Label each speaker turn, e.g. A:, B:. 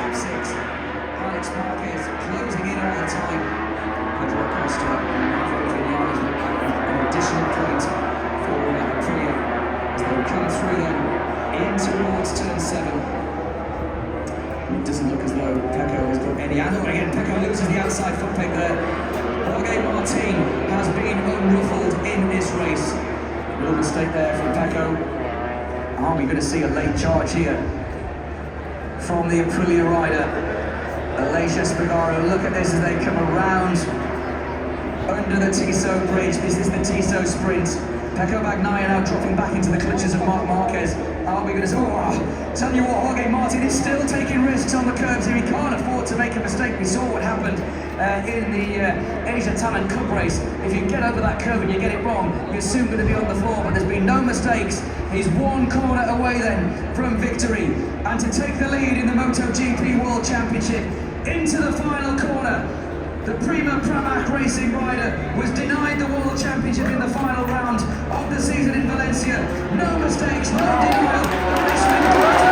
A: top six. Alex Marquez closing in all the time. Pedro Acosta and Rafael Vinales look like an additional point for Aprilia as they come through then in towards turn 7. It doesn't look as though Pecco has got any handle. Again, Pecco loses the outside foot peg there. Jorge Martin has been unruffled in this race. A little mistake there from Pecco. Are we going to see a late charge here from the Aprilia rider? Aleix Espargaro, look at this as they come around under the Tiso bridge. This is the Tiso sprint. Pecco Bagnaia now dropping back into the clutches of Marc Marquez. Are we going to... Oh, tell you what, Jorge Martin is still taking risks on the curbs here. He can't afford to make a mistake. We saw what happened in the Asia Talent Cup race. If you get over that curve and you get it wrong, you're soon going to be on the floor. But there's been no mistakes. He's one corner away then from victory. And to take the lead in the MotoGP World Championship into the final corner, the Prima Pramac racing rider was denied the World Championship in the final round of the season in Valencia. No mistakes, no denial.